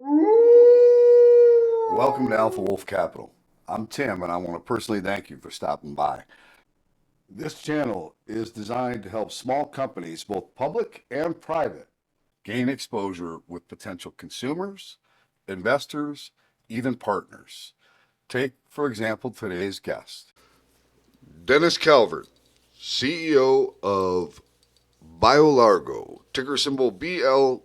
Welcome to Alpha Wolf Capital. I'm Tim, and I want to personally thank you for stopping by. This channel is designed to help small companies, both public and private, gain exposure with potential consumers, investors, even partners. Take, for example, today's guest, Dennis Calvert, CEO of BioLargo, ticker symbol BLGO.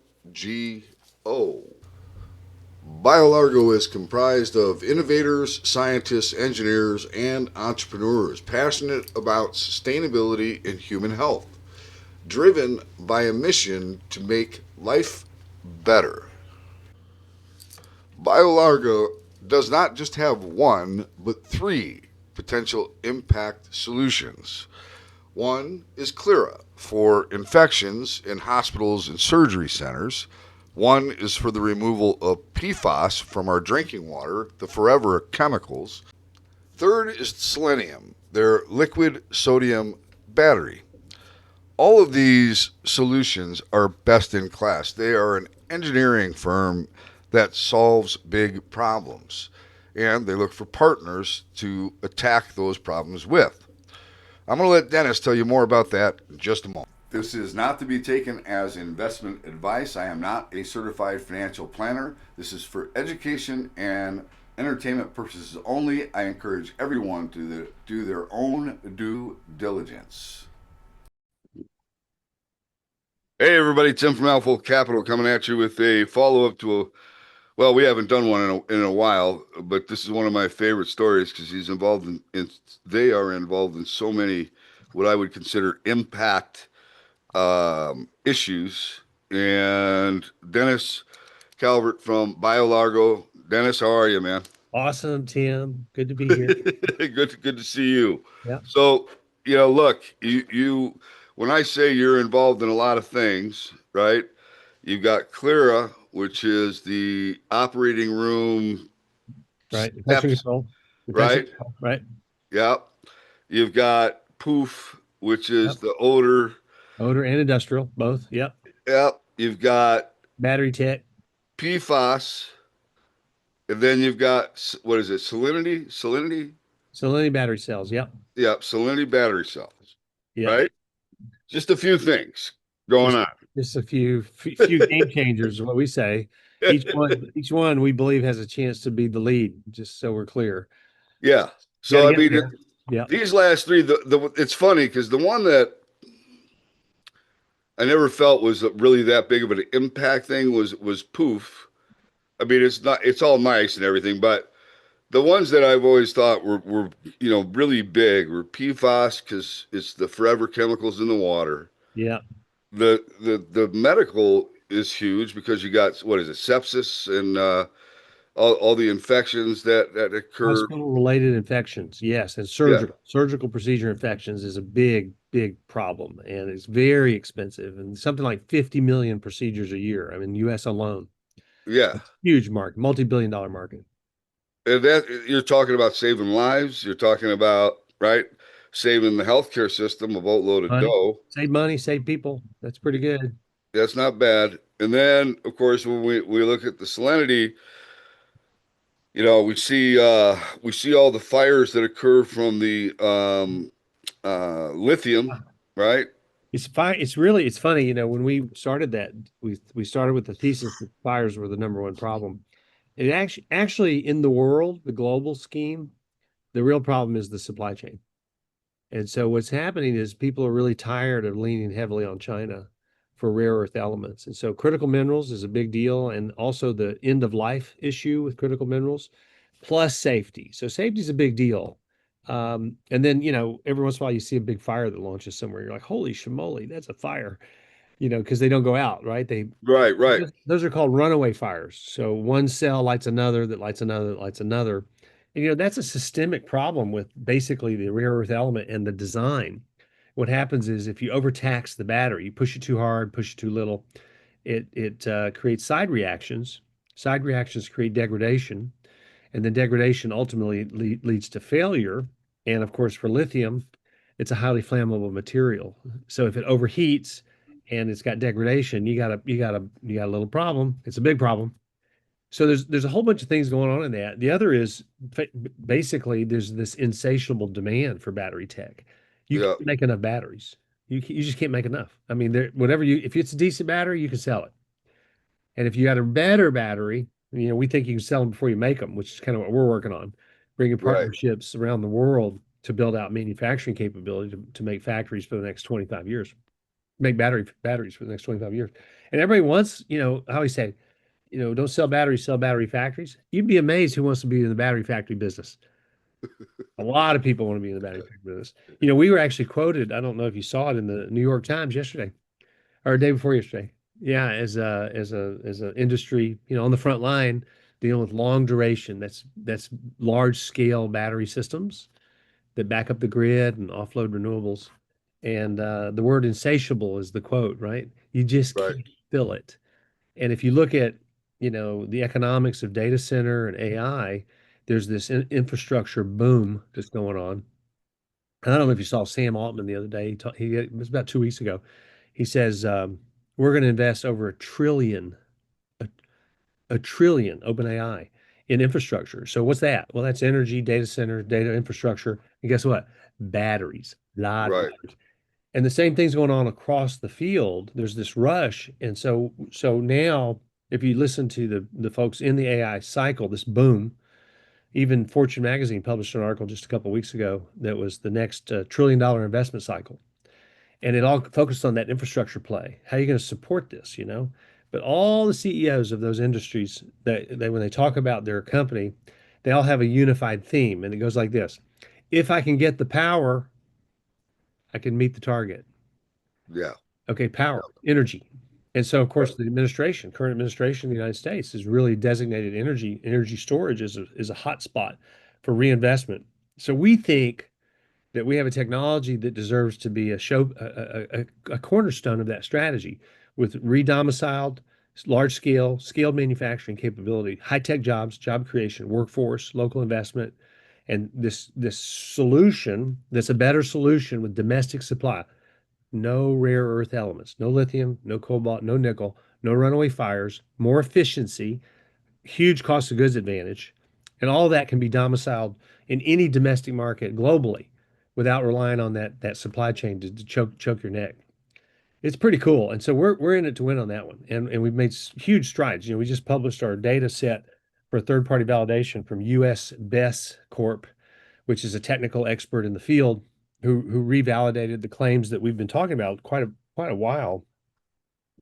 BioLargo is comprised of innovators, scientists, engineers, and entrepreneurs passionate about sustainability and human health, driven by a mission to make life better. BioLargo does not just have one, but three potential impact solutions. One is Clera for infections in hospitals and surgery centers. One is for the removal of PFAS from our drinking water, the forever chemicals. Third is selenium, their liquid sodium battery. All of these solutions are best in class. They are an engineering firm that solves big problems, and they look for partners to attack those problems with. I'm going to let Dennis tell you more about that in just a moment. This is not to be taken as investment advice. I am not a certified financial planner. This is for education and entertainment purposes only. I encourage everyone to do their own due diligence. Hey, everybody, Tim from Alpha Capital coming at you with a follow up to a well, we haven't done one in a while, but this is one of my favorite stories because they are involved in so many what I would consider impact issues. And Dennis Calvert from BioLargo. Dennis, how are you, man? Awesome, Tim. Good to be here. Good to see you. Yeah. So, look, when I say you're involved in a lot of things, right? You've got Clara, which is the operating room Right. Infection steps, control. Infection right? control. Right. Yep. You've got Poof, which is Yep. the odor. Odor and industrial, both. Yep. Yep. You've got Battery tech. PFAS, and then you've got what is it? Salinity. Salinity battery cells. Yep. Yep. Salinity battery cells. Yep. Right. Just a few things going Just on. just a few game changers is what we say. Each one we believe has a chance to be the lead, just so we're clear. Yeah. Got So to I get mean, there. Yep. these last three, it's funny because the one that I never felt was really that big of an impact thing was Poof. I mean, it's not, it's all nice and everything, but the ones that I've always thought were really big were PFAS because it's the forever chemicals in the water. Yep. The medical is huge because you got what is it, sepsis and all the infections that occur. Hospital related infections. Yes. And Yeah, surgical procedure infections is a big problem. And it's very expensive and something like 50 million procedures a year. I mean, US alone. yeah. Huge market, multi-billion dollar market. And that you're talking about saving lives. You're talking about right saving the healthcare system a boatload of dough. Money, save people. That's pretty good. That's not bad. And then, of course, when we look at the salinity, we see all the fires that occur from the lithium, right? It's fine. It's funny, when we started that, we started with the thesis that fires were the number one problem. It actually in the world, the global scheme, the real problem is the supply chain. And so what's happening is people are really tired of leaning heavily on China for rare earth elements. And so critical minerals is a big deal, and also the end of life issue with critical minerals, plus safety. So safety is a big deal. And then, every once in a while you see a big fire that launches somewhere. You're like, holy shmoly, that's a fire, because they don't go out, right? Right, right. Those are called runaway fires. So one cell lights another, that lights another, that lights another. And that's a systemic problem with basically the rare earth element and the design. What happens is if you overtax the battery, you push it too hard, push it too little, it creates side reactions. Side reactions create degradation, and then degradation ultimately leads to failure. And of course, for lithium, it's a highly flammable material. So if it overheats and it's got degradation, you got a little problem. It's a big problem. So there's a whole bunch of things going on in that. The other is basically there's this insatiable demand for battery tech. You Yeah. can't make enough batteries. You just can't make enough. I mean, there whatever you if it's a decent battery, you can sell it. And if you got a better battery, we think you can sell them before you make them, which is kind of what we're working on, bringing Right. partnerships around the world to build out manufacturing capability to make factories for the next 25 years, make batteries for the next 25 years. And everybody wants, I always say, don't sell batteries, sell battery factories. You'd be amazed who wants to be in the battery factory business. A lot of people want to be in the battery factory business. We were actually quoted, I don't know if you saw it in the New York Times yesterday or day before yesterday. Yeah, as a industry, on the front line dealing with long duration, that's large scale battery systems that back up the grid and offload renewables. And the word insatiable is the quote, right? You just Right. can't fill it. And if you look at, the economics of data center and AI, there's this infrastructure boom that's going on. And I don't know if you saw Sam Altman the other day. It was about 2 weeks ago. He says we're going to invest over a, a trillion OpenAI in infrastructure. So what's that? Well, that's energy, data center, data infrastructure, and guess what? Batteries, a lot of Right. batteries. And the same thing's going on across the field. There's this rush, and so now, if you listen to the folks in the AI cycle, this boom, even Fortune magazine published an article just a couple of weeks ago that was the next $1 trillion investment cycle, and it all focused on that infrastructure play. How are you going to support this? But all the CEOs of those industries, they when they talk about their company, they all have a unified theme, and it goes like this: If I can get the power, I can meet the target. Yeah. Okay, power, energy. And so, of course, Right. the current administration in the United States has really designated energy storage as a hot spot for reinvestment. So we think that we have a technology that deserves to be a cornerstone of that strategy with re-domiciled, scaled manufacturing capability, high-tech jobs, job creation, workforce, local investment, and this solution that's a better solution with domestic supply. No rare earth elements, no lithium, no cobalt, no nickel, no runaway fires, more efficiency, huge cost of goods advantage. And all that can be domiciled in any domestic market globally without relying on that supply chain to choke your neck. It's pretty cool. And so we're in it to win on that one. And we've made huge strides. We just published our data set for third party validation from US BESS Corp, which is a technical expert in the field who revalidated the claims that we've been talking about quite a while.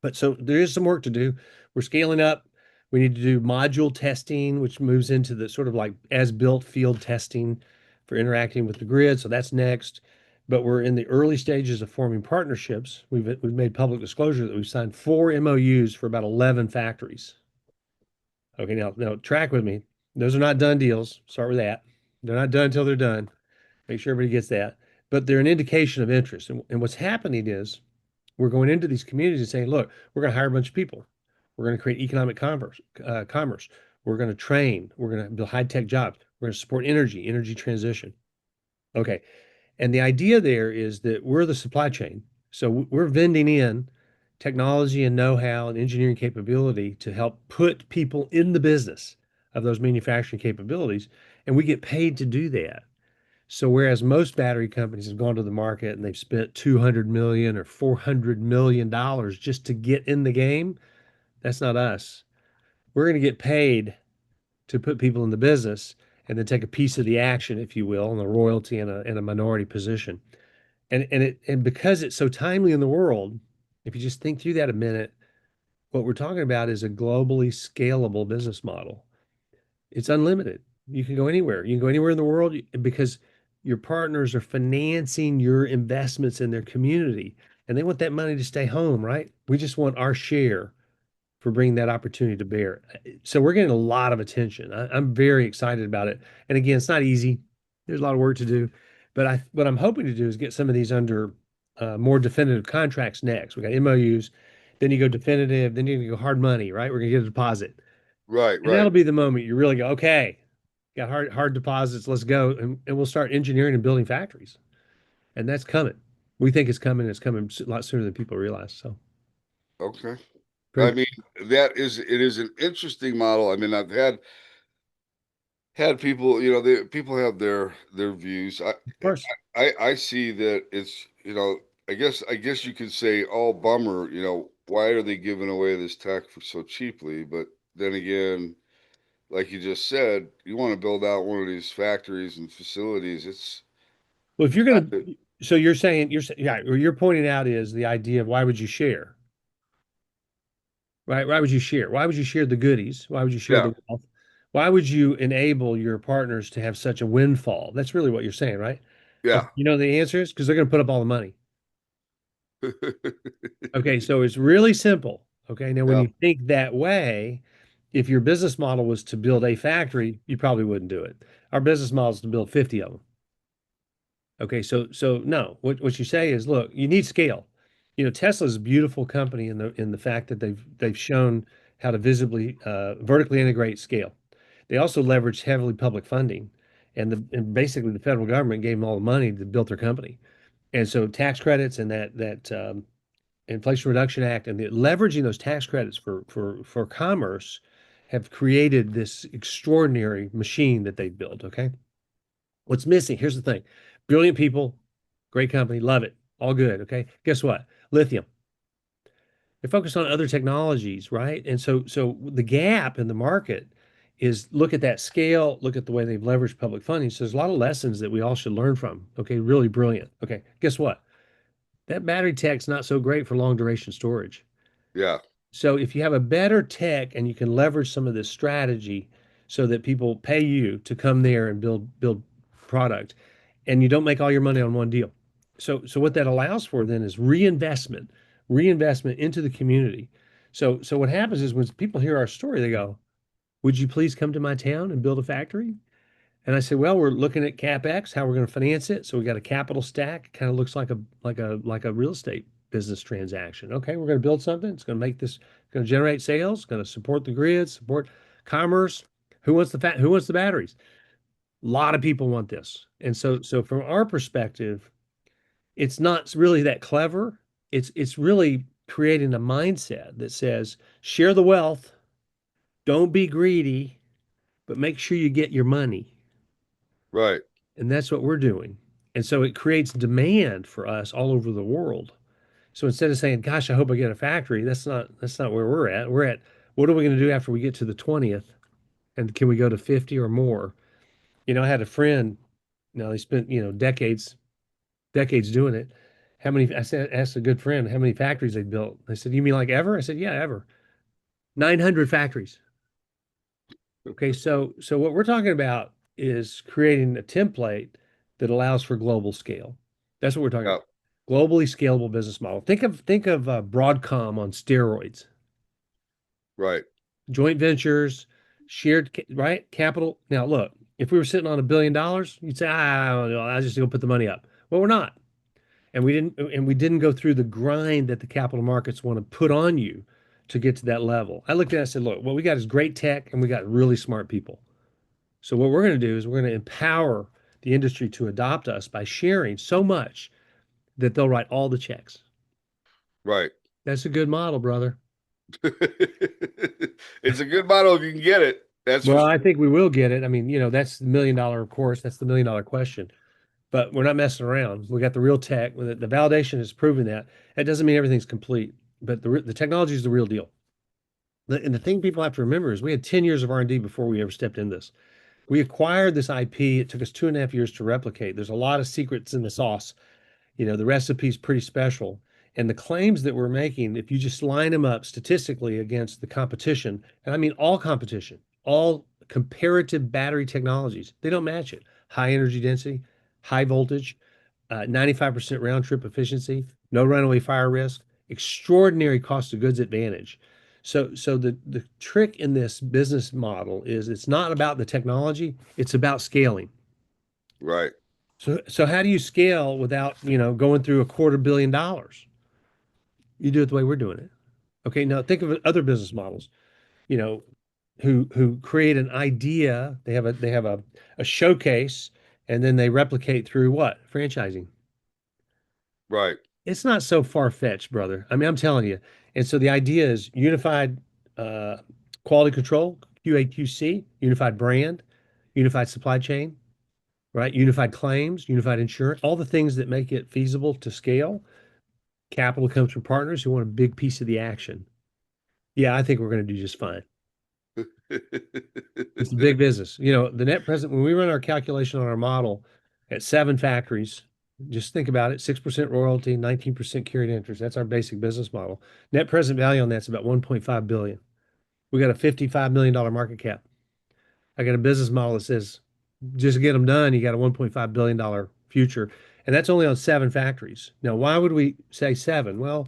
But so there is some work to do. We're scaling up. We need to do module testing, which moves into the sort of like as built field testing for interacting with the grid. So that's next. But we're in the early stages of forming partnerships. We've made public disclosure that we've signed 4 MOUs for about 11 factories. Okay, now track with me. Those are not done deals. Start with that. They're not done until they're done. Make sure everybody gets that. But they're an indication of interest. And what's happening is we're going into these communities and saying, look, we're going to hire a bunch of people. We're going to create economic commerce. We're going to train. We're going to build high-tech jobs. We're going to support energy transition. Okay. And the idea there is that we're the supply chain. So we're vending in technology and know-how and engineering capability to help put people in the business of those manufacturing capabilities. And we get paid to do that. So whereas most battery companies have gone to the market and they've spent 200 million or 400 million dollars just to get in the game, that's not us. We're going to get paid to put people in the business and then take a piece of the action, if you will, and a royalty and a minority position. And because it's so timely in the world, if you just think through that a minute, what we're talking about is a globally scalable business model. It's unlimited. You can go anywhere. You can go anywhere in the world because your partners are financing your investments in their community and they want that money to stay home, right? We just want our share for bringing that opportunity to bear. So we're getting a lot of attention. I'm very excited about it. And again, it's not easy. There's a lot of work to do, but what I'm hoping to do is get some of these under more definitive contracts next. We got MOUs, then you go definitive, then you go hard money, right? We're gonna get a deposit. Right. And Right. that'll be the moment you really go, okay, got hard deposits, let's go. And we'll start engineering and building factories. And that's coming. We think it's coming. It's coming a lot sooner than people realize. So Okay. I Pretty, mean, it is an interesting model. I mean, I've had people, people have their views. of course. I see that it's, I guess you could say, oh, bummer, why are they giving away this tech for so cheaply? But then again, like you just said, you want to build out one of these factories and facilities. Well, if It's you're not gonna, that, so yeah, what you're pointing out is the idea of why would you share, right? Why would you share? Why would you share the goodies? Why would you share yeah, the wealth? Why would you enable your partners to have such a windfall? That's really what you're saying, right? Okay, yeah, you know the answer is because they're going to put up all the money. Okay, so it's really simple. Okay, now when yeah, you think that way, if your business model was to build a factory, you probably wouldn't do it. Our business model is to build 50 of them. Okay, so no, what you say is, look, you need scale. You know, Tesla's a beautiful company in the fact that they've shown how to visibly vertically integrate scale. They also leveraged heavily public funding, and basically the federal government gave them all the money to build their company. And so tax credits and that Inflation Reduction Act and leveraging those tax credits for commerce have created this extraordinary machine that they've built. Okay. What's missing? Here's the thing. Brilliant people, great company, love it. All good. Okay. Guess what? Lithium. They're focused on other technologies, right? And so the gap in the market is look at that scale, look at the way they've leveraged public funding. So there's a lot of lessons that we all should learn from. Okay, really brilliant. Okay, guess what? That battery tech's not so great for long duration storage. yeah, So if you have a better tech and you can leverage some of this strategy so that people pay you to come there and build product and you don't make all your money on one deal. So what that allows for then is reinvestment into the community. So what happens is when people hear our story, they go, "Would you please come to my town and build a factory?" And I said, well, we're looking at CapEx, how we're going to finance it. So we got a capital stack. It kind of looks like a real estate business transaction. Okay, we're going to build something. It's going to make this, going to generate sales, going to support the grid, support commerce. Who wants the batteries? A lot of people want this. And so from our perspective, it's not really that clever. It's really creating a mindset that says share the wealth, don't be greedy, but make sure you get your money. right, And that's what we're doing. And so it creates demand for us all over the world. So instead of saying, gosh, I hope I get a factory, that's not where we're at. We're at what are we going to do after we get to the 20th? And can we go to 50 or more? You know, I had a friend, they spent, decades doing it. I said, asked a good friend how many factories they built. They said, you mean like ever? I said, yeah, ever. 900 factories. Okay, so what we're talking about is creating a template that allows for global scale. That's what we're talking yeah, about. Globally scalable business model. Think of Broadcom on steroids. right, Joint ventures, right capital. Now look, if we were sitting on $1 billion, you'd say, I don't know, I just go put the money up. Well, we're not, and we didn't go through the grind that the capital markets want to put on you to get to that level. I looked at it and said, look, what we got is great tech, and we got really smart people. So what we're going to do is we're going to empower the industry to adopt us by sharing so much that they'll write all the checks. right. That's a good model, brother. It's a good model if you can get it. That's for Well, I sure. think we will get it. I mean, that's the $1 million, of course, that's the $1 million question. But we're not messing around. We got the real tech. The validation has proven that. That doesn't mean everything's complete, but the technology is the real deal. And the thing people have to remember is we had 10 years of R&D before we ever stepped in this. We acquired this IP. It took us 2.5 years to replicate. There's a lot of secrets in the sauce. The recipe is pretty special. And the claims that we're making, if you just line them up statistically against the competition, and I mean all competition, all comparative battery technologies, they don't match it. High energy density, high voltage, 95% round trip efficiency, no runaway fire risk, extraordinary cost of goods advantage. So the trick in this business model is it's not about the technology, it's about scaling. Right, So how do you scale without, going through $250 million? You do it the way we're doing it. Okay, now think of other business models, you know, who create an idea, they have a showcase, and then they replicate through what? Franchising. right. It's not so far-fetched, brother. I mean, I'm telling you. And so the idea is unified uh, quality control, QA/QC, unified brand, unified supply chain, right? Unified claims, unified insurance, all the things that make it feasible to scale. Capital comes from partners who want a big piece of the action. Yeah, I think we're going to do just fine. It's a big business. You know, the net present, when we run our calculation on our model at 7 factories, just think about it, 6% royalty, 19% carried interest. That's our basic business model. Net present value on that's about 1.5 billion. We got a $55 million market cap. I got a business model that says just to get them done, you got a $1.5 billion future. And that's only on 7 factories. Now, why would we say seven? Well,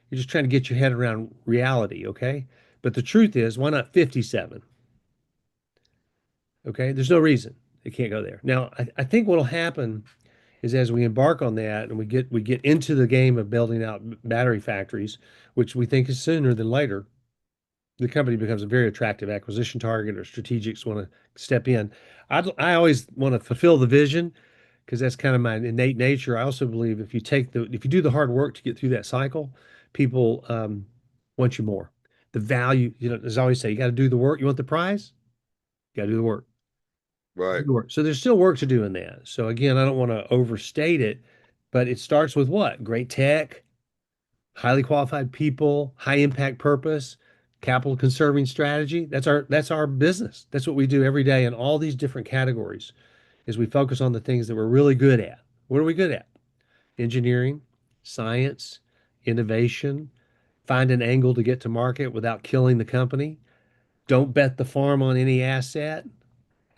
you're just trying to get your head around reality, okay? But the truth is, why not 57? Okay, there's no reason it can't go there. Now, I think what'll happen is as we embark on that and we get into the game of building out battery factories, which we think is sooner than later, the company becomes a very attractive acquisition target or strategics want to step in. I always want to fulfill the vision because that's kind of my innate nature. I also believe if you do the hard work to get through that cycle, people want you more. The value, you know, as I always say, you got to do the work. You want the prize? You got to do the work. Right, So there's still work to do in that. So again, I don't want to overstate it, but it starts with what? Great tech, highly qualified people, high impact purpose, capital conserving strategy. That's our business. That's what we do every day in all these different categories is we focus on the things that we're really good at. What are we good at? Engineering, science, innovation, find an angle to get to market without killing the company. Don't bet the farm on any asset.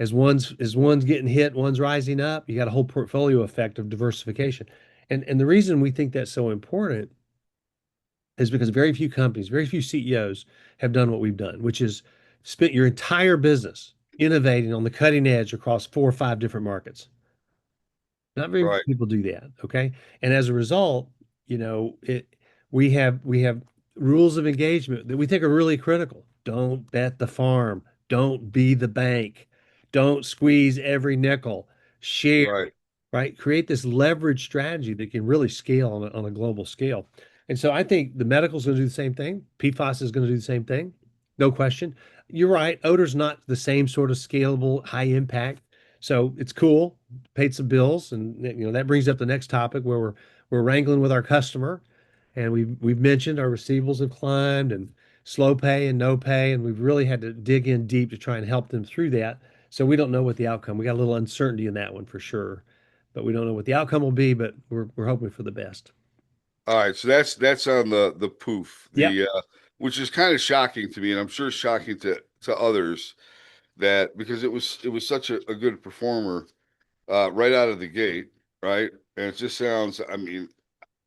As one's getting hit, one's rising up. You got a whole portfolio effect of diversification. And the reason we think that's so important is because very few companies, very few CEOs have done what we've done, which is spent your entire business innovating on the cutting edge across 4 or 5 different markets. Not very many right, people do that, okay? And as a result, you know, we have rules of engagement that we think are really critical. Don't bet the farm. Don't be the bank. Don't squeeze every nickel. Share, right. right? Create this leverage strategy that can really scale on a global scale. And so I think the medical is going to do the same thing. PFAS is going to do the same thing. No question. You're right. Odor's not the same sort of scalable, high impact. So it's cool, paid some bills, and you know that brings up the next topic where we're wrangling with our customer, and we've mentioned our receivables have climbed and slow pay and no pay, and we've really had to dig in deep to try and help them through that. So we don't know what the outcome. We got a little uncertainty in that one for sure, but we don't know what the outcome will be. But we're hoping for the best. All right, so that's on the poof, Yep. which is kind of shocking to me, and I'm sure shocking to others that because it was such a good performer right out of the gate, right? And it just sounds, I mean,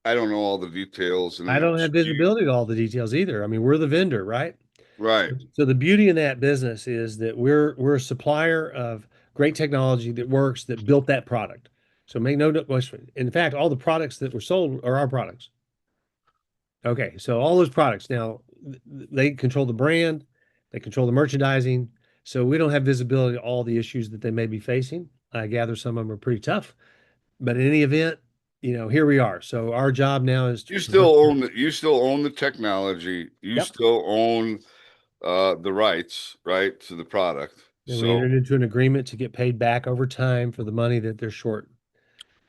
I don't know all the details, and I I'm don't have visibility to all the details either. I mean, we're the vendor, right? right. So the beauty in that business is that we're a supplier of great technology that works that built that product. So make no question. In fact, all the products that were sold are our products. Okay, so all those products now they control the brand, they control the merchandising. So we don't have visibility to all the issues that they may be facing. I gather some of them are pretty tough, but in any event, you know, here we are. So our job now is to You still own the technology. You Yep. still own the rights, right, to the product. And we So entered into an agreement to get paid back over time for the money that they're short.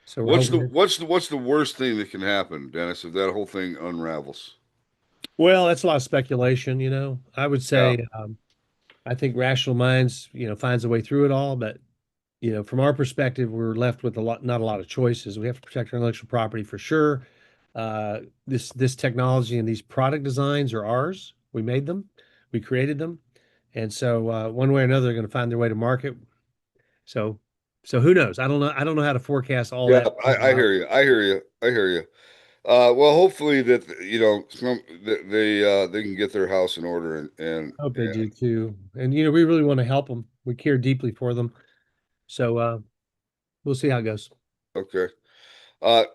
So we're what's the hoping that, what's the what's the worst thing that can happen, Dennis, if that whole thing unravels? well, that's a lot of speculation, you know. I would Yeah. say I think rational minds, you know, finds a way through it all, but you know, from our perspective, we're left with not a lot of choices. We have to protect our intellectual property for sure. This technology and these product designs are ours. We made them, we created them, and so one way or another, they're going to find their way to market. So, so who knows? I don't know. I don't know how to forecast all Yeah, that. I hear you. I hear you. I hear you. Well, hopefully that they can get their house in order I hope they and do too. And you know, we really want to help them. We care deeply for them. So we'll see how it goes. okay. Uh,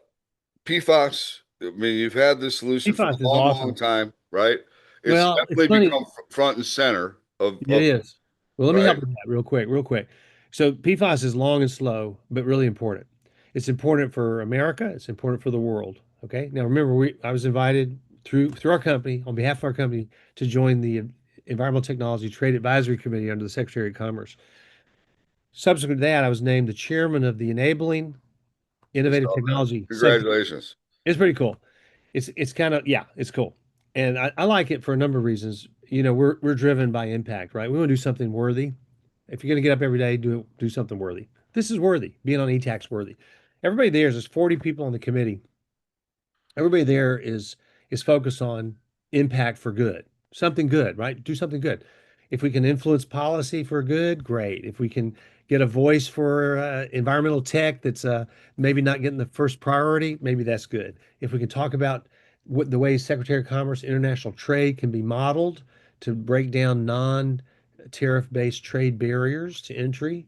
PFAS. I mean, you've had this solution for PFAS a is long, long awesome. time, right? It's Well, it's definitely funny. become front and center It of is. Well, let me right. help with that real quick, real quick. So PFAS is long and slow, but really important. It's important for America. It's important for the world. Okay. Now remember, I was invited through our company, on behalf of our company, to join the Environmental Technology Trade Advisory Committee under the Secretary of Commerce. Subsequent to that, I was named the chairman of the Enabling I Innovative saw that. Technology Subcommittee. Congratulations. It's pretty cool. It's kind of, yeah, it's cool. And I like it for a number of reasons. We're driven by impact, right? We want to do something worthy. If you're going to get up every day, do something worthy. This is worthy. Being on ETAC's worthy. Everybody there's 40 people on the committee. Everybody there is focused on impact for good, something good, right? Do something good. If we can influence policy for good, great. If we can get a voice for environmental tech that's maybe not getting the first priority, maybe that's good. If we can talk about what the way Secretary of Commerce international trade can be modeled to break down non-tariff based trade barriers to entry,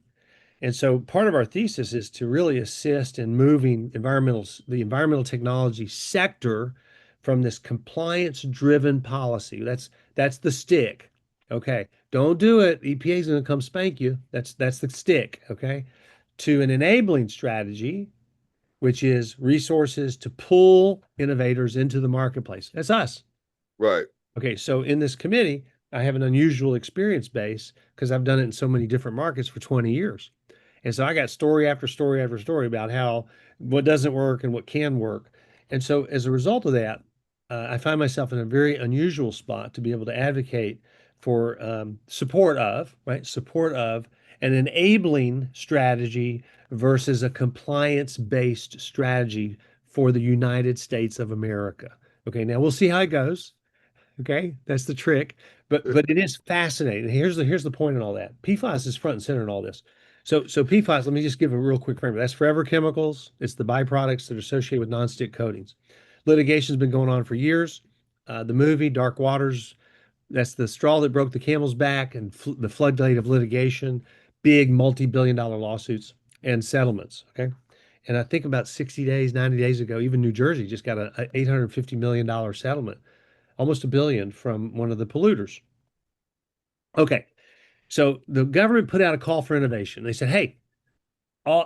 and so part of our thesis is to really assist in moving the environmental technology sector from this compliance-driven policy. That's the stick. Okay. Don't do it. EPA is going to come spank you. That's the stick. Okay. To an enabling strategy, which is resources to pull innovators into the marketplace. That's us. Right. Okay, so in this committee, I have an unusual experience base because I've done it in so many different markets for 20 years. And so I got story after story after story about how what doesn't work and what can work. And so as a result of that, I find myself in a very unusual spot to be able to advocate for support of an enabling strategy versus a compliance-based strategy for the United States of America. Okay, now we'll see how it goes. Okay, that's the trick. But it is fascinating. Here's the point in all that. PFAS is front and center in all this. So PFAS, let me just give a real quick framework. That's forever chemicals. It's the byproducts that are associated with nonstick coatings. Litigation's been going on for years. The movie Dark Waters, that's the straw that broke the camel's back and the floodgate of litigation, big multi-billion-dollar lawsuits and settlements. Okay. And I think about 60 days, 90 days ago, even New Jersey just got a $850 million settlement, almost $1 billion from one of the polluters. Okay, so the government put out a call for innovation. They said, "Hey,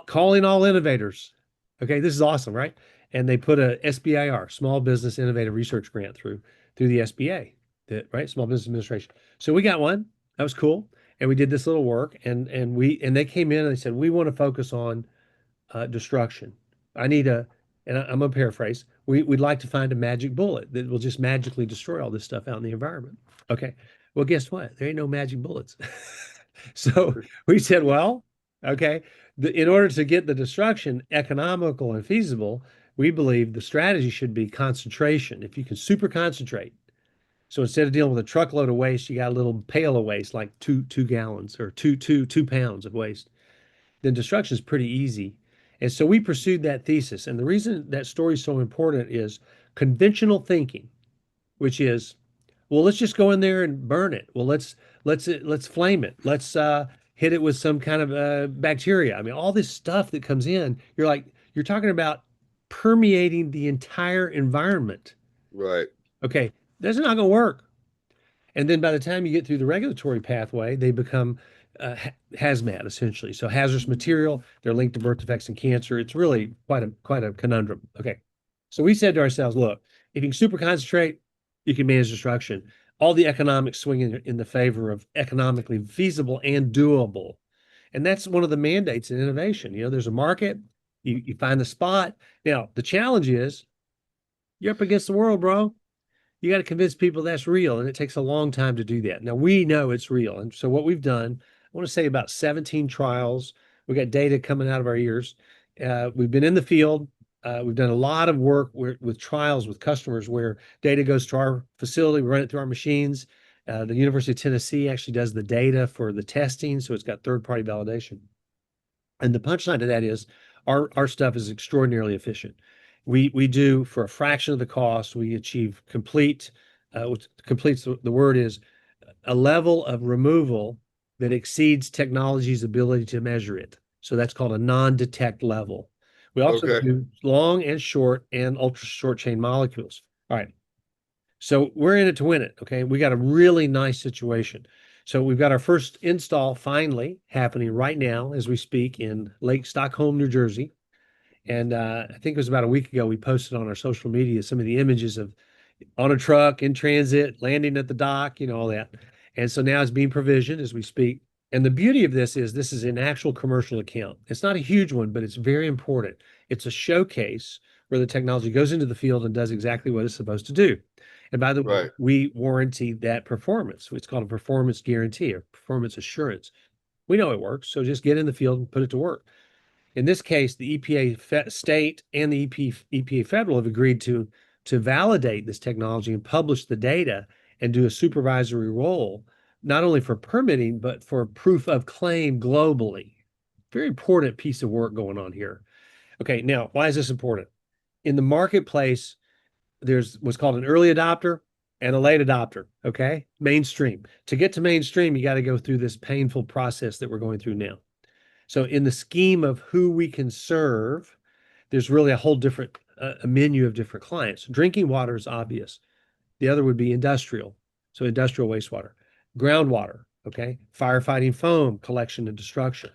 calling all innovators." Okay, this is awesome, right? And they put a SBIR, Small Business Innovative Research Grant through the SBA, right? Small Business Administration. So we got one. That was cool, and we did this little work, and they came in and they said, "We want to focus on destruction. I need a," and I'm gonna paraphrase. We'd like to find a magic bullet that will just magically destroy all this stuff out in the environment. Okay. Well, guess what? There ain't no magic bullets. So we said, well, okay, in order to get the destruction economical and feasible, we believe the strategy should be concentration. If you can super concentrate, so instead of dealing with a truckload of waste, you got a little pail of waste, like two gallons or two pounds of waste, then destruction is pretty easy. And so we pursued that thesis. And the reason that story is so important is conventional thinking, which is, well, let's just go in there and burn it. Well, let's flame it. Let's hit it with some kind of bacteria. I mean, all this stuff that comes in, you're talking about permeating the entire environment. Right. Okay, that's not going to work. And then by the time you get through the regulatory pathway, they become hazmat essentially. So hazardous material, they're linked to birth defects and cancer. It's really quite a conundrum. Okay. So we said to ourselves, look, if you can super concentrate, you can manage destruction. All the economics swing in the favor of economically feasible and doable. And that's one of the mandates in innovation. There's a market, you find the spot. Now, the challenge is you're up against the world, bro. You got to convince people that's real, and it takes a long time to do that. Now we know it's real, and so what we've done, I want to say about 17 trials. We got data coming out of our ears. We've been in the field. We've done a lot of work with trials with customers where data goes to our facility, we run it through our machines. The University of Tennessee actually does the data for the testing, so it's got third-party validation. And the punchline to that is our stuff is extraordinarily efficient. We do for a fraction of the cost, we achieve complete, which completes the word is a level of removal that exceeds technology's ability to measure it. So that's called a non-detect level. We also Okay. do long and short and ultra short chain molecules. All right. So we're in it to win it. Okay. We got a really nice situation. So we've got our first install finally happening right now as we speak in Lake Stockholm, New Jersey. And I think it was about a week ago, we posted on our social media some of the images of on a truck, in transit, landing at the dock, all that. And so now it's being provisioned as we speak. And the beauty of this is an actual commercial account. It's not a huge one, but it's very important. It's a showcase where the technology goes into the field and does exactly what it's supposed to do. And by the way, Right. we warranty that performance. It's called a performance guarantee or performance assurance. We know it works, so just get in the field and put it to work. In this case, the EPA state and the EPA federal have agreed to validate this technology and publish the data and do a supervisory role, not only for permitting, but for proof of claim globally. Very important piece of work going on here. Okay, now, why is this important? In the marketplace, there's what's called an early adopter and a late adopter, okay? Mainstream. To get to mainstream, you got to go through this painful process that we're going through now. So in the scheme of who we can serve, there's really a whole different a menu of different clients. Drinking water is obvious. The other would be industrial. So industrial wastewater, groundwater, okay? Firefighting foam, collection and destruction.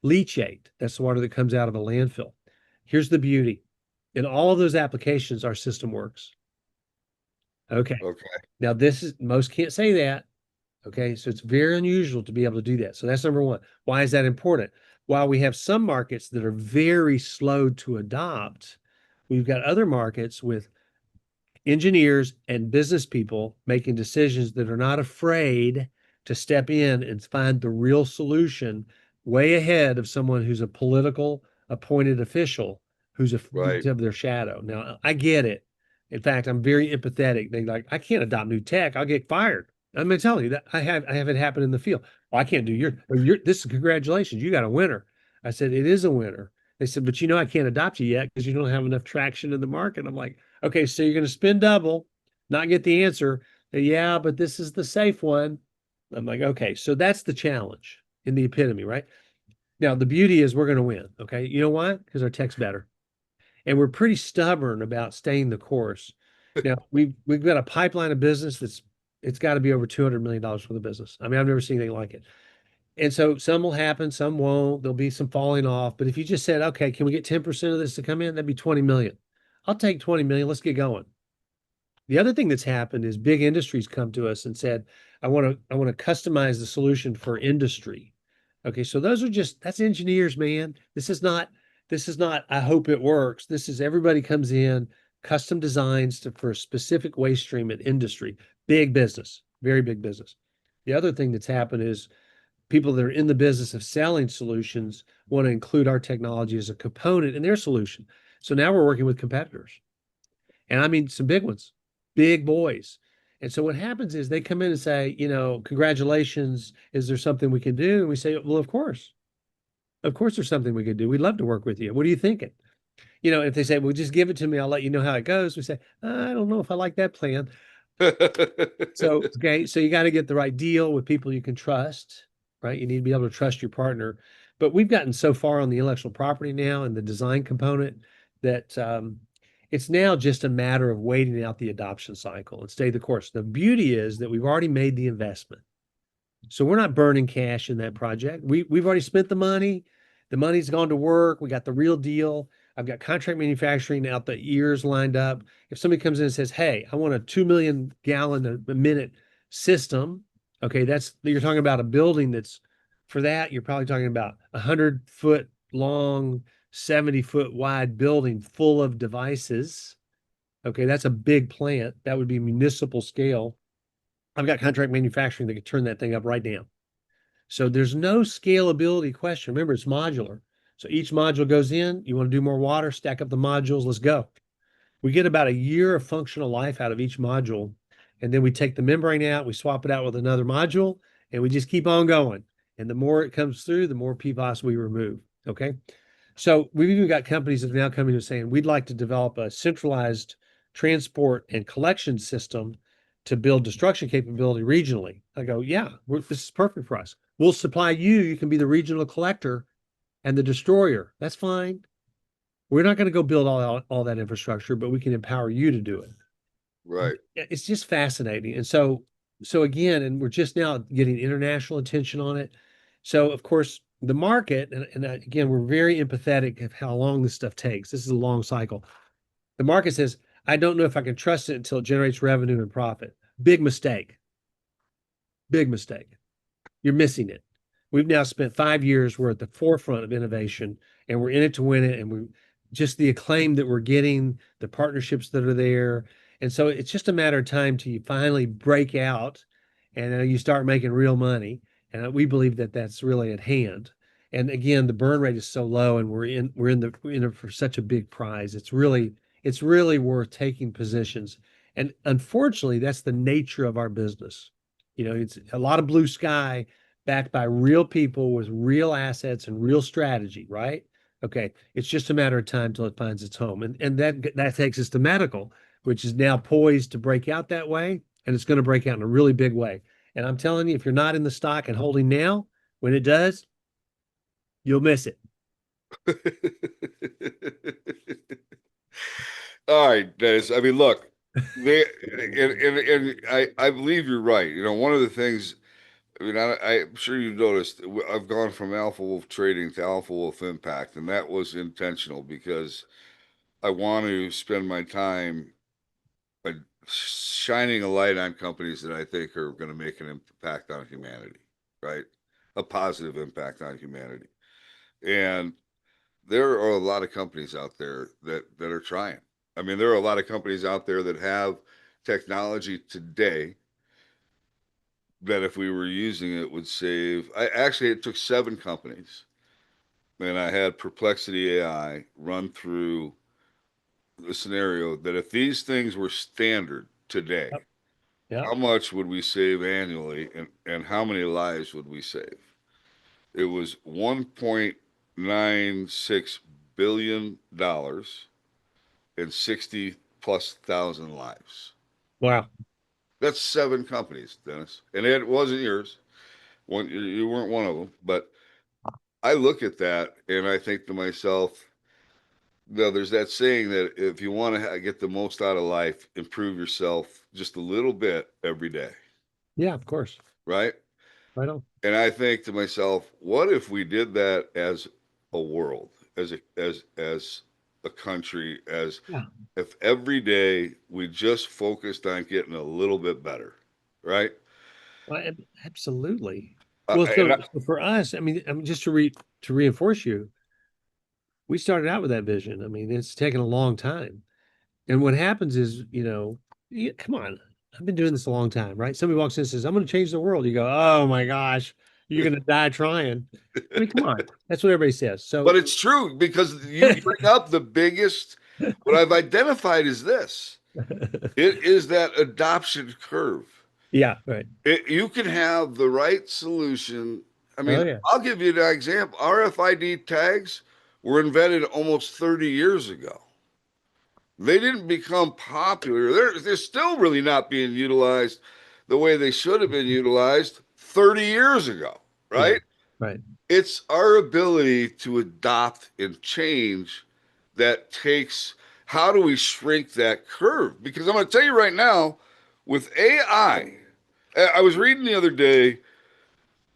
Leachate, that's the water that comes out of a landfill. Here's the beauty. In all of those applications, our system works. Okay. Okay. Now this is most can't say that. Okay. So it's very unusual to be able to do that. So that's number one. Why is that important? While we have some markets that are very slow to adopt, we've got other markets with engineers and business people making decisions that are not afraid to step in and find the real solution way ahead of someone who's a political appointed official who's Right. of their shadow. Now, I get it. In fact, I'm very empathetic. They like, I can't adopt new tech. I'll get fired. I'm telling you that I have it happen in the field. Oh, I can't do this is congratulations. You got a winner. I said, it is a winner. They said, but I can't adopt you yet because you don't have enough traction in the market. I'm like, okay, so you're going to spend double, not get the answer. Yeah, but this is the safe one. I'm like, okay, so that's the challenge in the epitome, right? Now, the beauty is we're going to win. Okay. You know why? Because our tech's better. And we're pretty stubborn about staying the course. Now, we've got a pipeline of business it's got to be over $200 million for the business. I mean, I've never seen anything like it. And so some will happen, some won't. There'll be some falling off. But if you just said, okay, can we get 10% of this to come in? That'd be 20 million. I'll take 20 million. Let's get going. The other thing that's happened is big industries come to us and said, I want to customize the solution for industry. Okay, so that's engineers, man. This is not I hope it works. This is everybody comes in, custom designs for a specific waste stream at industry. Big business, very big business. The other thing that's happened is people that are in the business of selling solutions want to include our technology as a component in their solution. So now we're working with competitors. And I mean some big ones, big boys. And so what happens is they come in and say, congratulations, is there something we can do? And we say, well, of course. Of course there's something we can do. We'd love to work with you. What are you thinking? If they say, well, just give it to me, I'll let you know how it goes. We say, I don't know if I like that plan. So, okay, so you got to get the right deal with people you can trust, right? You need to be able to trust your partner. But we've gotten so far on the intellectual property now and the design component that it's now just a matter of waiting out the adoption cycle and stay the course. The beauty is that we've already made the investment. So we're not burning cash in that project. We've already spent the money. The money's gone to work. We got the real deal. I've got contract manufacturing out the ears lined up. If somebody comes in and says, hey, I want a 2 million gallon a minute system. Okay, you're talking about a building for that, you're probably talking about 100-foot long, 70-foot wide building full of devices. Okay, that's a big plant. That would be municipal scale. I've got contract manufacturing that could turn that thing up right now. So there's no scalability question. Remember, it's modular. So each module goes in. You want to do more water, stack up the modules. Let's go. We get about a year of functional life out of each module. And then we take the membrane out, we swap it out with another module, and we just keep on going. And the more it comes through, the more PFAS we remove. Okay. So we've even got companies that are now coming to saying, we'd like to develop a centralized transport and collection system to build destruction capability regionally. I go, yeah, this is perfect for us. We'll supply you. You can be the regional collector and the destroyer. That's fine. We're not going to go build all that infrastructure, but we can empower you to do it. Right. It's just fascinating. And so again, and we're just now getting international attention on it. So of course, the market, and again, we're very empathetic of how long this stuff takes. This is a long cycle. The market says, I don't know if I can trust it until it generates revenue and profit. Big mistake. Big mistake. You're missing it. We've now spent 5 years. We're at the forefront of innovation, and we're in it to win it. And we just the acclaim that we're getting, the partnerships that are there, and so it's just a matter of time till you finally break out, and you start making real money. And we believe that that's really at hand. And again, the burn rate is so low, and we're in it for such a big prize. It's really worth taking positions. And unfortunately, that's the nature of our business. It's a lot of blue sky backed by real people with real assets and real strategy, right? Okay, it's just a matter of time till it finds its home, and that takes us to medical, which is now poised to break out that way, and it's going to break out in a really big way. And I'm telling you, if you're not in the stock and holding now, when it does, you'll miss it. All right, Dennis. I mean, look, and I believe you're right. One of the things, I mean, I'm sure you've noticed, I've gone from Alpha Wolf Trading to Alpha Wolf Impact, and that was intentional because I want to spend my time uh, shining a light on companies that I think are going to make an impact on humanity, right? A positive impact on humanity. And there are a lot of companies out there that are trying. I mean, there are a lot of companies out there that have technology today that if we were using it would save. It took 7 companies, and I had Perplexity AI run through the scenario that if these things were standard today, Yep. Yep. how much would we save annually, and how many lives would we save? It was $1.96 billion and 60 plus thousand lives. Wow. That's 7 companies, Dennis, and it wasn't yours. You weren't one of them, but I look at that and I think to myself, no, there's that saying that if you want to get the most out of life, improve yourself just a little bit every day, Yeah, of course. right? Right on. And I think to myself, what if we did that as a world, as a country, as Yeah. if every day we just focused on getting a little bit better, right? Well, absolutely. Uh, Well, and so for us, I mean, just to reinforce you, we started out with that vision. I mean, it's taken a long time. And what happens is, come on, I've been doing this a long time, right? Somebody walks in and says, I'm going to change the world. You go, oh my gosh, you're going to die trying. I mean, come on. That's what everybody says. but So, it's true because you bring up the biggest. What I've identified is this: it is that adoption curve. yeah, right. You can have the right solution. I Oh, mean, yeah. I'll give you an example. RFID tags were invented almost 30 years ago. They didn't become popular. They're still really not being utilized the way they should have been utilized 30 years ago, Yeah, right? right. It's our ability to adopt and change that takes. How do we shrink that curve? Because I'm going to tell you right now, with AI, I was reading the other day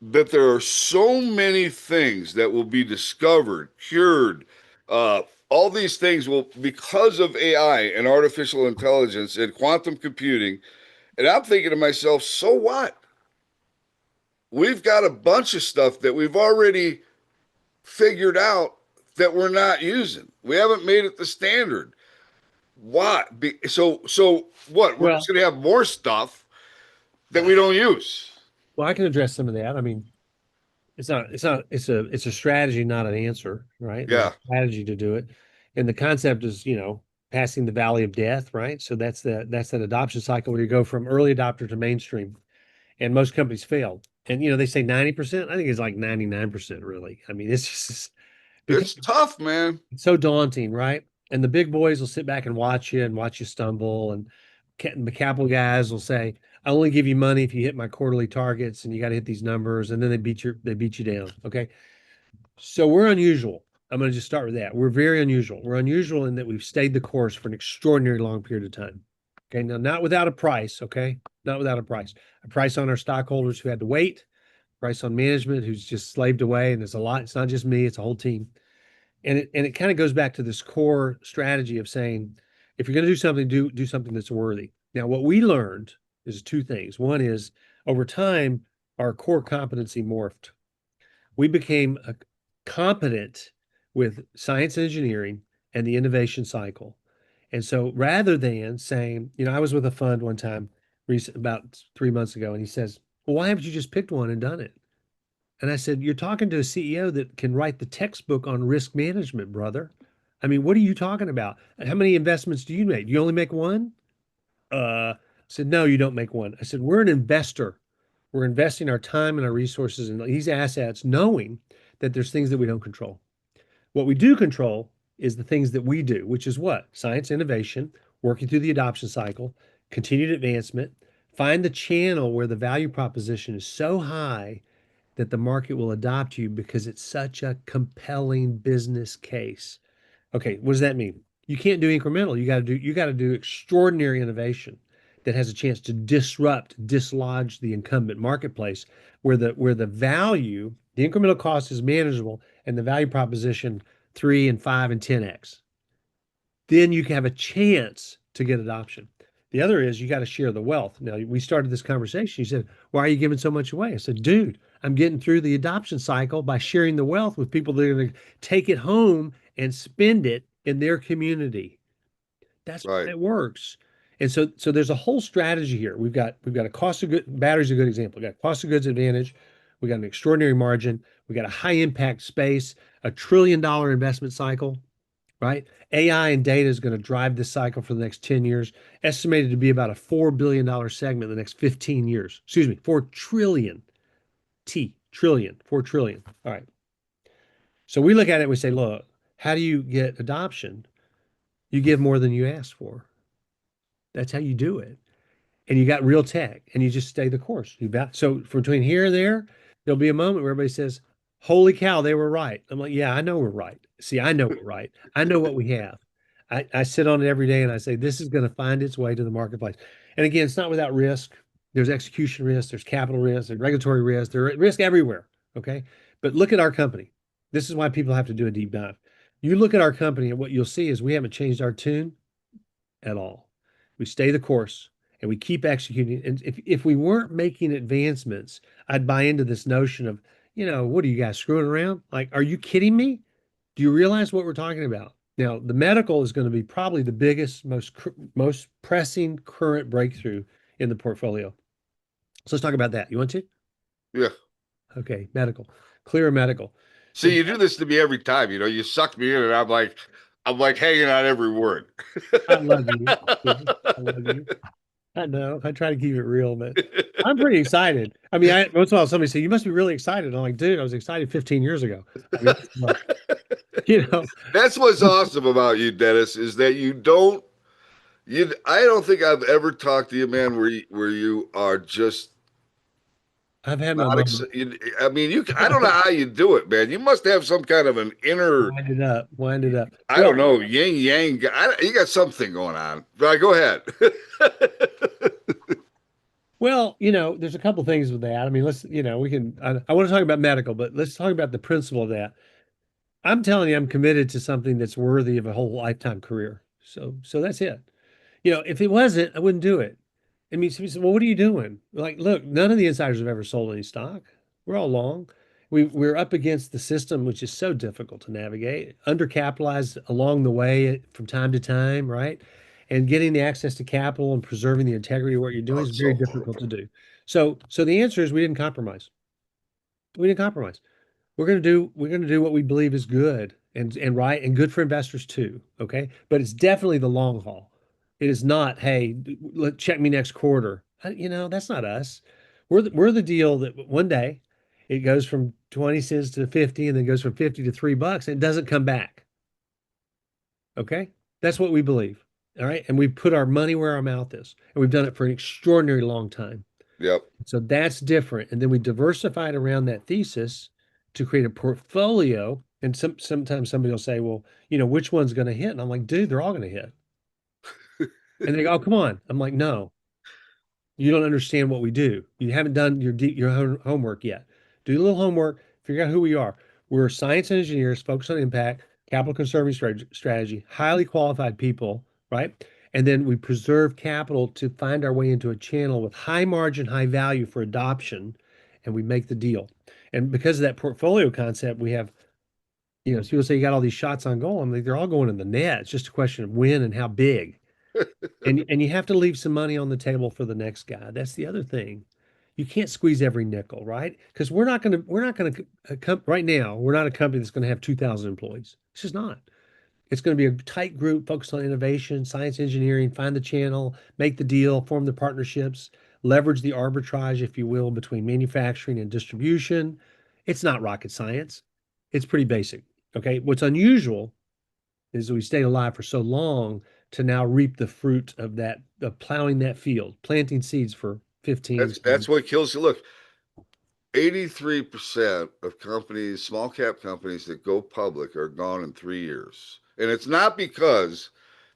that there are so many things that will be discovered, cured. All these things will, because of AI and artificial intelligence and quantum computing. And I'm thinking to myself, so what? We've got a bunch of stuff that we've already figured out that we're not using. We haven't made it the standard. Why? So what? We're just Well, going to have more stuff that we don't use. well, I can address some of that. I mean, it's a strategy, not an answer, right? There's a Yeah, strategy to do it. And the concept is, passing the valley of death, right? So that's that adoption cycle where you go from early adopter to mainstream. And most companies fail. And they say 90%. I think it's like 99%, really. I mean, it's just because it's tough, man. it's so daunting, right? And the big boys will sit back and watch you stumble. And the capital guys will say, I only give you money if you hit my quarterly targets and you got to hit these numbers. And then they beat you down. Okay. So we're unusual. I'm going to just start with that. We're very unusual. We're unusual in that we've stayed the course for an extraordinary long period of time. Okay. Now, not without a price. Okay. Not without a price on our stockholders who had to wait, price on management who's just slaved away. And it's a lot. It's not just me, it's a whole team. And it kind of goes back to this core strategy of saying If you're going to do something, do something that's worthy. Now, what we learned is two things. One is over time, our core competency morphed. We became competent with science and engineering and the innovation cycle. And so rather than saying, I was with a fund one time about 3 months ago, and he says, well, why haven't you just picked one and done it? And I said, you're talking to a CEO that can write the textbook on risk management, brother. I mean, what are you talking about? How many investments do you make? Do you only make one? I said, no, you don't make one. I said, we're an investor. We're investing our time and our resources in these assets, knowing that there's things that we don't control. What we do control is the things that we do, which is what? Science, innovation, working through the adoption cycle, continued advancement, find the channel where the value proposition is so high that the market will adopt you because it's such a compelling business case. Okay, what does that mean? You can't do incremental. You got to do extraordinary innovation that has a chance to dislodge the incumbent marketplace where the value, the incremental cost is manageable and the value proposition 3 and 5 and 10x. Then you can have a chance to get adoption. The other is you got to share the wealth. Now, we started this conversation. You said, why are you giving so much away? I said, dude, I'm getting through the adoption cycle by sharing the wealth with people that are going to take it home and spend it in their community. That's why Right. it works. And so there's a whole strategy here. We've got a cost of good batteries a good example. We've got cost of goods advantage. We got an extraordinary margin. We got a high impact space, $1 trillion investment cycle, right? AI and data is going to drive this cycle for the next 10 years, estimated to be about a $4 billion segment in the next 15 years. Excuse me, 4 trillion, trillion, 4 trillion. All right. So we look at it and we say, look, how do you get adoption? You give more than you ask for. That's how you do it. And you got real tech and you just stay the course. So between here and there, there'll be a moment where everybody says, holy cow, they were right. I'm like, yeah, I know we're right. See, I know we're right. I know what we have. I sit on it every day and I say, this is going to find its way to the marketplace. And again, it's not without risk. There's execution risk, there's capital risk, there's regulatory risk, there's risk everywhere. Okay. But look at our company. This is why people have to do a deep dive. You look at our company and what you'll see is we haven't changed our tune at all. We stay the course and we keep executing. And if we weren't making advancements, I'd buy into this notion of, what are you guys screwing around? Like, are you kidding me? Do you realize what we're talking about? Now, the medical is going to be probably the biggest, most pressing current breakthrough in the portfolio. So let's talk about that. You want to? Yeah. Okay, medical, clear medical. So See, you do this to me every time. You suck me in, and I'm like hanging on every word. I love you. I love you. I know. I try to keep it real, but I'm pretty excited. I mean, once in a while somebody say, you must be really excited. I'm like, dude, I was excited 15 years ago. I mean, you know, That's what's awesome about you, Dennis, is that you don't. I don't think I've ever talked to you, man, where you are just I've had my not moment. I mean, I don't know how you do it, man. You must have some kind of an inner, Wind it up, wind it up. I don't Well, know, yin yang. You got something going on. Right, go ahead. there's a couple things with that. I mean, we can, I want to talk about medical, but let's talk about the principle of that. I'm telling you, I'm committed to something that's worthy of a whole lifetime career. So that's it. If it wasn't, I wouldn't do it. I mean, somebody said, well, what are you doing? Like, look, none of the insiders have ever sold any stock. We're all long. We're up against the system, which is so difficult to navigate, undercapitalized along the way from time to time, right? And getting the access to capital and preserving the integrity of what you're Oh, doing is it's very so difficult to horrible. do. So the answer is we didn't compromise. We didn't compromise. We're going to do what we believe is good and right and good for investors too. Okay. But it's definitely the long haul. It is not, hey, check me next quarter. That's not us. We're the deal that one day it goes from 20 cents to 50 and then goes from 50 to $3 and it doesn't come back. Okay. That's what we believe. All right. And we put our money where our mouth is. And we've done it for an extraordinary long time. Yep. So that's different. And then we diversified around that thesis to create a portfolio. And sometimes somebody will say, well, which one's going to hit? And I'm like, dude, they're all going to hit. And they go, oh, come on. I'm like, no, you don't understand what we do. You haven't done your homework yet. Do a little homework, figure out who we are. We're science and engineers focused on impact, capital conserving strategy, highly qualified people, right? And then we preserve capital to find our way into a channel with high margin, high value for adoption, and we make the deal. And because of that portfolio concept, we have, people say you got all these shots on goal. I'm like, they're all going in the net. It's just a question of when and how big. And you have to leave some money on the table for the next guy. That's the other thing. You can't squeeze every nickel, right? Because we're not going to right now, we're not a company that's going to have 2,000 employees. It's just not. It's going to be a tight group focused on innovation, science, engineering, find the channel, make the deal, form the partnerships, leverage the arbitrage, if you will, between manufacturing and distribution. It's not rocket science. It's pretty basic. Okay. What's unusual is we stayed alive for so long to now reap the fruit of that, of plowing that field, planting seeds for 15. That's what kills you. Look, 83% of companies, small cap companies that go public are gone in 3 years. And it's not because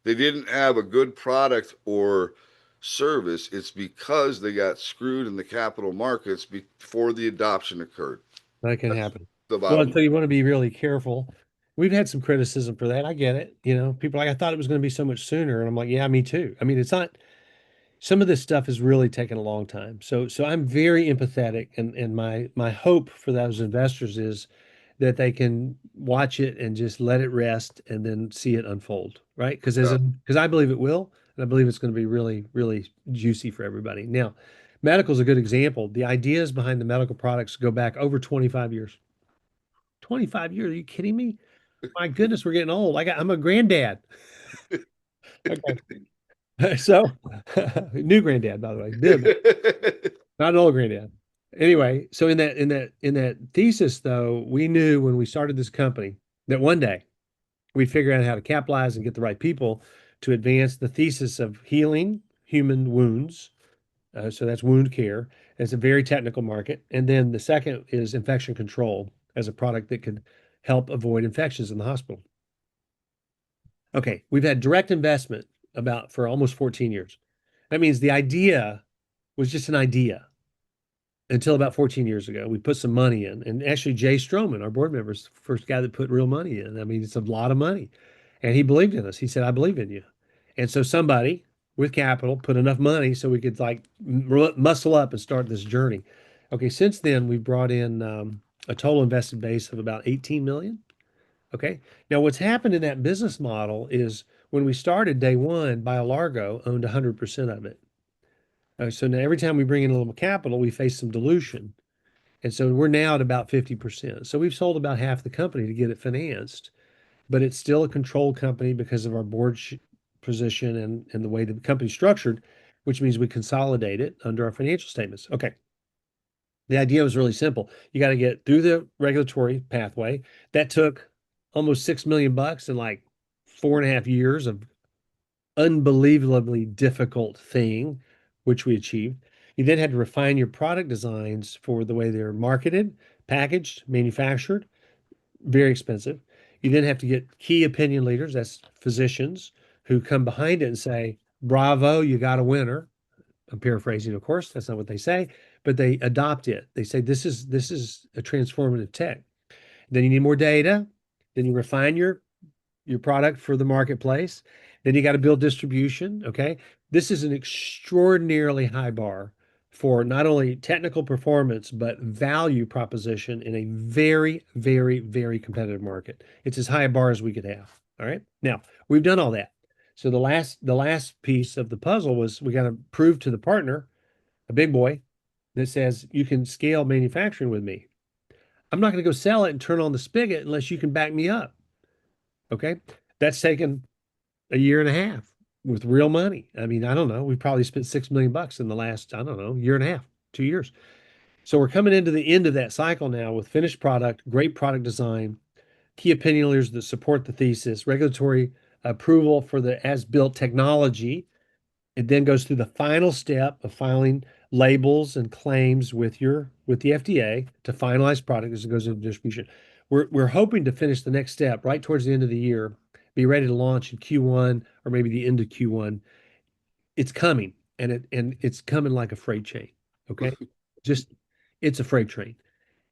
they didn't have a good product or service, it's because they got screwed in the capital markets before the adoption occurred. That can That's happen. the Well, bottom so line. you want to be really careful. We've had some criticism for that. I get it. People are like, I thought it was going to be so much sooner. And I'm like, yeah, me too. I mean, it's not, some of this stuff has really taken a long time. So I'm very empathetic, and my hope for those investors is that they can watch it and just let it rest and then see it unfold, right? Yeah. Because I believe it will, and I believe it's going to be really, really juicy for everybody. Now, medical is a good example. The ideas behind the medical products go back over 25 years. 25 years? Are you kidding me? My goodness, we're getting old. I'm a granddad. Okay. So, new granddad, by the way. Not an old granddad. Anyway, so in that thesis though, we knew when we started this company that one day we'd figure out how to capitalize and get the right people to advance the thesis of healing human wounds. So that's wound care. It's a very technical market. And then the second is infection control as a product that could help avoid infections in the hospital. Okay, we've had direct investment about for almost 14 years. That means the idea was just an idea until about 14 years ago. We put some money in, and actually Jay Stroman, our board member, is the first guy that put real money in. I mean, it's a lot of money, and he believed in us. He said, "I believe in you," and so somebody with capital put enough money so we could like muscle up and start this journey. Okay, since then we've brought in a total invested base of about 18 million. Okay, now what's happened in that business model is when we started day one, BioLargo owned 100% of it. So now every time we bring in a little capital, we face some dilution. And so we're now at about 50%. So we've sold about half the company to get it financed, but it's still a controlled company because of our board position and the way the company's structured, which means we consolidate it under our financial statements. Okay. The idea was really simple. You got to get through the regulatory pathway. That took almost 6 million bucks and like 4.5 years of unbelievably difficult thing, which we achieved. You then had to refine your product designs for the way they're marketed, packaged, manufactured, very expensive. You then have to get key opinion leaders, that's physicians, who come behind it and say, bravo, you got a winner. I'm paraphrasing, of course, that's not what they say, but they adopt it. They say this is a transformative tech. Then you need more data. Then you refine your product for the marketplace. Then you got to build distribution. Okay. This is an extraordinarily high bar for not only technical performance, but value proposition in a very, very, very competitive market. It's as high a bar as we could have. All right. Now we've done all that. So the last piece of the puzzle was we got to prove to the partner, a big boy, that says you can scale manufacturing with me. I'm not going to go sell it and turn on the spigot unless you can back me up. Okay. That's taken a year and a half with real money. I mean, I don't know. We probably spent 6 million bucks in the last, I don't know, year and a half, 2 years. So we're coming into the end of that cycle now with finished product, great product design, key opinion leaders that support the thesis, regulatory approval for the as-built technology. It then goes through the final step of filing labels and claims with the FDA to finalize product as it goes into distribution. We're hoping to finish the next step right towards the end of the year, be ready to launch in Q1 or maybe the end of Q1. It's coming, and it's coming like a freight train. Okay, just it's a freight train,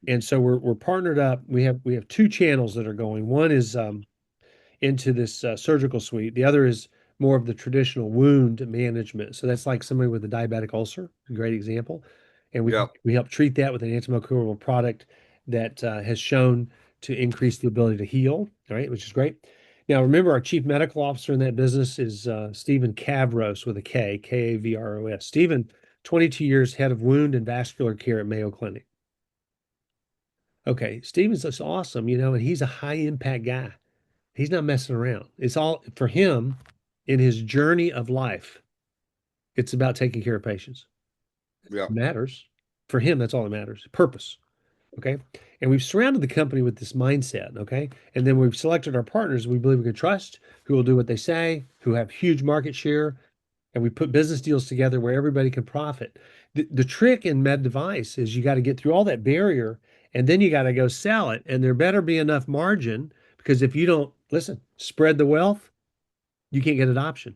and so we're partnered up. We have two channels that are going. One is into this surgical suite. The other is more of the traditional wound management. So that's like somebody with a diabetic ulcer, a great example. And Yeah. we help treat that with an antimicrobial product that has shown to increase the ability to heal, all right, which is great. Now, remember, our chief medical officer in that business is Stephen Cavros with a K, Kavros. Stephen, 22 years head of wound and vascular care at Mayo Clinic. Okay, Stephen's just awesome, and he's a high impact guy. He's not messing around. It's all for him in his journey of life. It's about taking care of patients. Yeah. It matters. For him, that's all that matters. Purpose. Okay. And we've surrounded the company with this mindset. Okay. And then we've selected our partners we believe we can trust, who will do what they say, who have huge market share. And we put business deals together where everybody can profit. The trick in med device is you got to get through all that barrier and then you got to go sell it. And there better be enough margin because if you don't, listen, spread the wealth, you can't get adoption.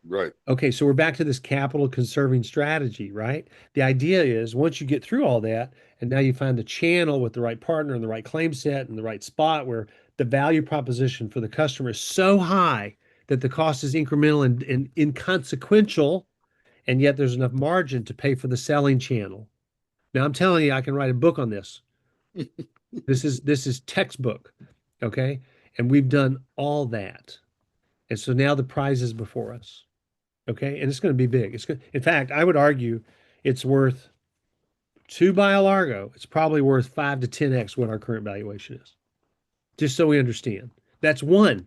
Right. Okay, so we're back to this capital conserving strategy, right? The idea is once you get through all that, and now you find the channel with the right partner and the right claim set and the right spot where the value proposition for the customer is so high that the cost is incremental and inconsequential, and yet there's enough margin to pay for the selling channel. Now I'm telling you, I can write a book on this. This is textbook, okay? And we've done all that. And so now the prize is before us. Okay, and it's going to be big. It's good. In fact, I would argue it's worth to BioLargo. It's probably worth 5 to 10x what our current valuation is. Just so we understand, that's one.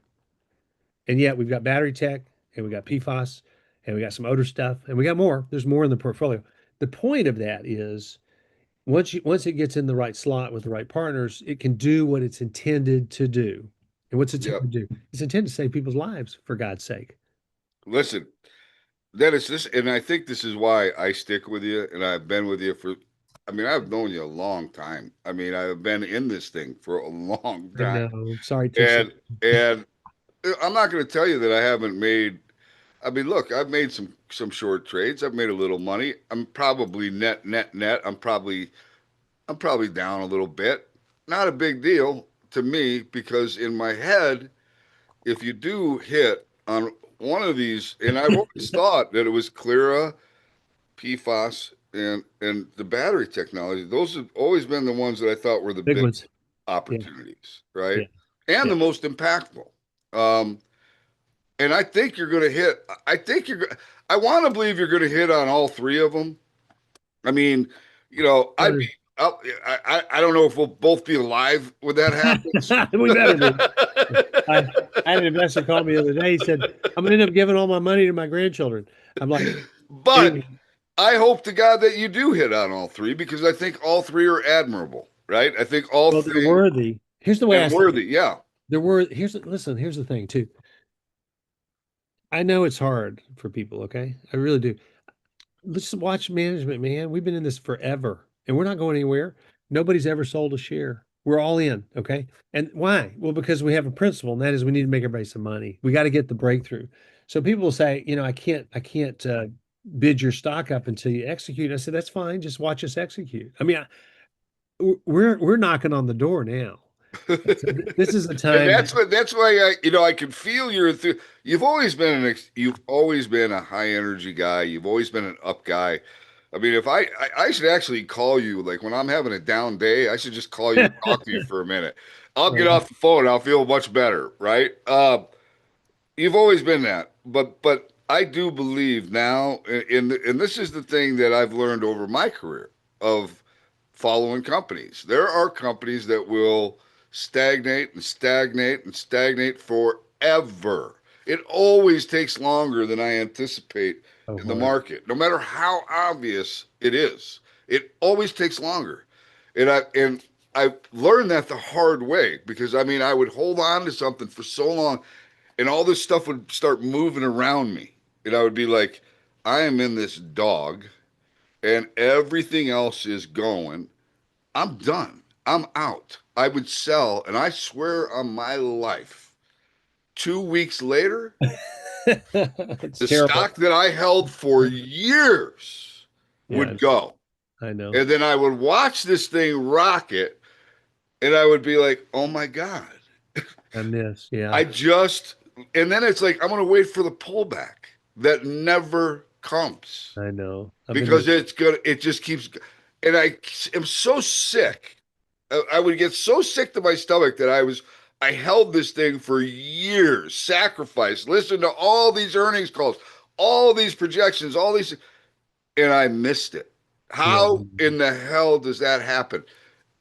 And yet we've got battery tech, and we got PFAS, and we got some odor stuff, and we got more. There's more in the portfolio. The point of that is once it gets in the right slot with the right partners, it can do what it's intended to do. And what's it Yeah. intended to do? It's intended to save people's lives, for God's sake. Listen, that is this, and I think this is why I stick with you, and I've been with you for. I mean, I've known you a long time. I mean, I've been in this thing for a long I time, know. Sorry to say. and I'm not going to tell you that I haven't made. I mean, look, I've made some short trades. I've made a little money. I'm probably net. I'm probably down a little bit. Not a big deal to me because in my head, if you do hit on one of these, and I've always thought that it was Clara, PFAS, and the battery technology. Those have always been the ones that I thought were the Big big ones. Yeah, opportunities, right? yeah, And yeah. the most impactful. Um, and I think you're going to hit. I think you're. I want to believe you're going to hit on all three of them. I mean, I'd be. Better- I don't know if we'll both be alive when that happens. We better be. I had an investor call me the other day. He said, I'm gonna end up giving all my money to my grandchildren. I'm like, But dude, I hope to God that you do hit on all three because I think all three are admirable, right? I think all well, they're three worthy. Here's the way I and say worthy. it. Yeah. They're worth listen, here's the thing too. I know it's hard for people, okay? I really do. Let's watch management, man. We've been in this forever and we're not going anywhere. Nobody's ever sold a share. We're all in, okay? And why? Well, because we have a principle, and that is we need to make everybody some money. We got to get the breakthrough. So people will say, I can't bid your stock up until you execute. I said, that's fine. Just watch us execute. I mean, we're knocking on the door now. So this is a And time. that's why I can feel you've always been a high energy guy. You've always been an up guy. I mean, if I should actually call you like when I'm having a down day, I should just call you and talk to you for a minute. I'll get Right. off the phone. I'll feel much better, right? You've always been that, but I do believe now, and this is the thing that I've learned over my career of following companies. There are companies that will stagnate and stagnate and stagnate forever. It always takes longer than I anticipate So in the hard. market, no matter how obvious it is. It always takes longer, and I learned that the hard way because I mean I would hold on to something for so long and all this stuff would start moving around me. And I would be like, I am in this dog and everything else is going. I'm done. I'm out. I would sell, and I swear on my life, 2 weeks later, It's the terrible. stock that I held for years Yeah, would go. I know. And then I would watch this thing rocket, and I would be like, oh my God, I miss. Yeah. I just And then it's like I'm going to wait for the pullback that never comes I know. I've been there. because it just keeps, and I am so sick. I would get so sick to my stomach that I held this thing for years, sacrificed, listened to all these earnings calls, all these projections, all these, and I missed it. Yeah. How in the hell does that happen?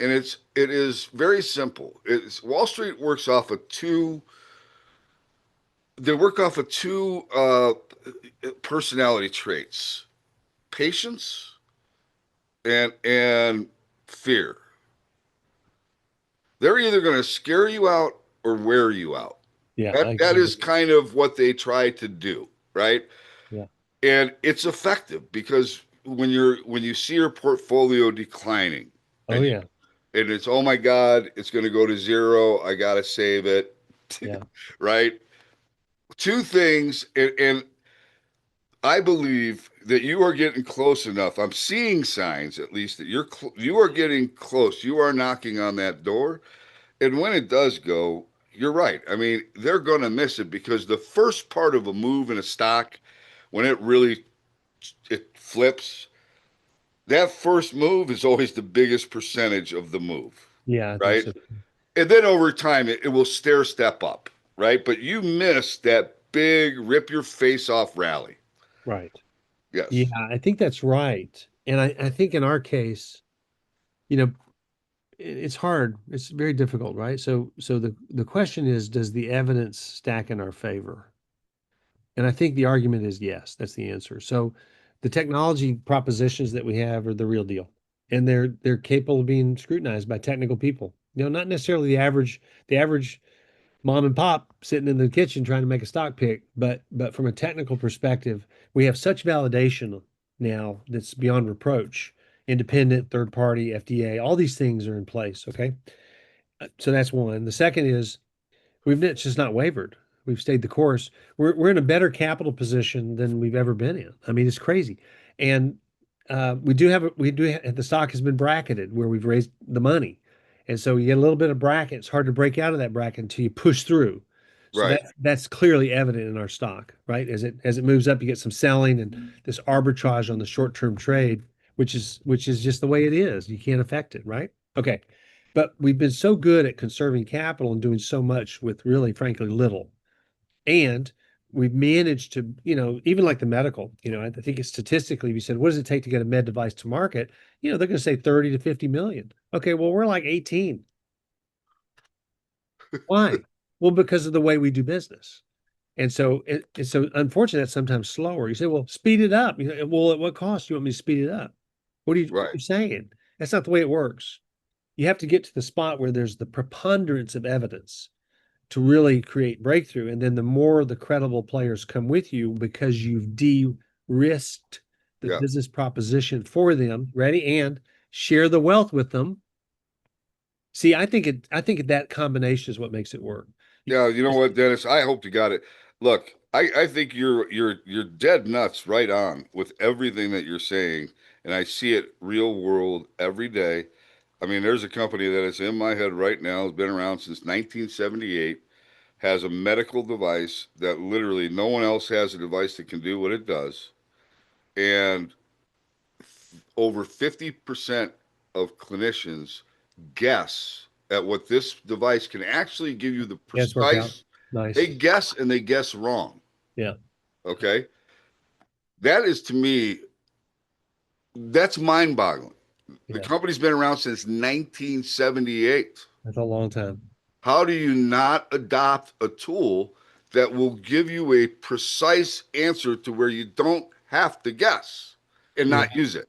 And it is very simple. It's Wall Street works off of two. They work off of two personality traits: patience and fear. They're either going to scare you out or wear you out. Yeah. I That agree. is kind of what they try to do, right? Yeah. And it's effective because when you see your portfolio declining Oh and yeah. and it's, oh my God, it's going to go to zero. I got to save it, Yeah. right? Two things, and I believe that you are getting close enough. I'm seeing signs, at least, that you are getting close. You are knocking on that door, and when it does go, you're right. I mean, they're going to miss it because the first part of a move in a stock, when it flips, that first move is always the biggest percentage of the move, Yeah. I think right? so. And then over time, it will stair step up, right? But you missed that big rip your face off rally. Right. Yeah. Yes. I think that's right. And I think in our case, you know, it's hard. It's very difficult, right? So the question is, does the evidence stack in our favor? And I think the argument is yes, that's the answer. So the technology propositions that we have are the real deal. And they're capable of being scrutinized by technical people. Not necessarily the average mom and pop sitting in the kitchen trying to make a stock pick, but from a technical perspective, we have such validation now that's beyond reproach. Independent, third party, FDA, all these things are in place. Okay. So that's one. The second is we've just not wavered. We've stayed the course. We're in a better capital position than we've ever been in. I mean, it's crazy. And the stock has been bracketed where we've raised the money. And so you get a little bit of bracket. It's hard to break out of that bracket until you push through. So Right. that's clearly evident in our stock, right? As it moves up, you get some selling and this arbitrage on the short-term trade, which is just the way it is. You can't affect it, right? Okay. But we've been so good at conserving capital and doing so much with really, frankly, little. And we've managed to, even like the medical, I think it's statistically, we said, what does it take to get a med device to market? They're going to say 30 to 50 million. Okay, well, we're like 18. Why? Well, because of the way we do business. And so it's so unfortunate that's sometimes slower. You say, well, speed it up. Well, at what cost do you want me to speed it up? What are Right. you saying? That's not the way it works. You have to get to the spot where there's the preponderance of evidence to really create breakthrough. And then the more the credible players come with you because you've de-risked the Yeah. business proposition for them, ready, and share the wealth with them. See, I think that combination is what makes it work. Yeah. You know what, Dennis? I hope you got it. Look, I think you're dead nuts right on with everything that you're saying. And I see it real world every day. I mean, there's a company that is in my head right now, has been around since 1978, has a medical device that literally no one else has a device that can do what it does. And over 50% of clinicians guess at what this device can actually give you the Yeah, it's worked out. precise. They Nice. guess and they guess wrong. Yeah. Okay. That is to me, that's mind boggling. The Yeah. company's been around since 1978. That's a long time. How do you not adopt a tool that will give you a precise answer to where you don't have to guess and Yeah. not use it?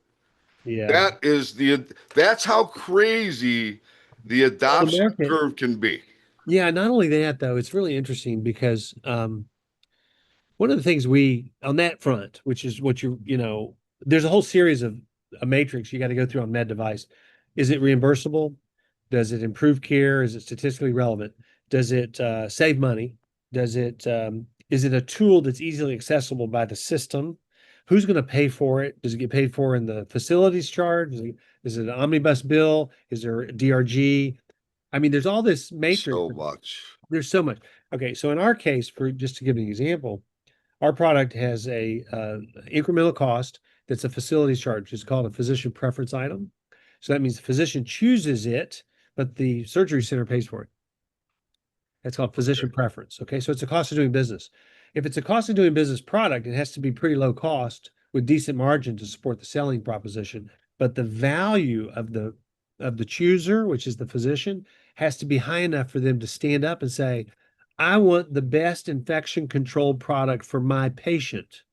Yeah. That's how crazy the Well, the adoption market. curve can be. Yeah. Not only that, though, it's really interesting because one of the things we on that front, which is what there's a whole series of a matrix you got to go through on med device. Is it reimbursable? Does it improve care? Is it statistically relevant? Does it save money? Is it a tool that's easily accessible by the system? Who's going to pay for it? Does it get paid for in the facilities charge? Is it an omnibus bill? Is there a DRG? I mean, there's all this matrix. So much. There's so much. Okay, so in our case, for just to give an example, our product has a incremental cost that's a facilities charge. It's called a physician preference item. So that means the physician chooses it, but the surgery center pays for it. That's called physician Okay. preference. Okay, so it's a cost of doing business. If it's a cost of doing business product, it has to be pretty low cost with decent margin to support the selling proposition. But the value of the chooser, which is the physician, has to be high enough for them to stand up and say, I want the best infection control product for my patient.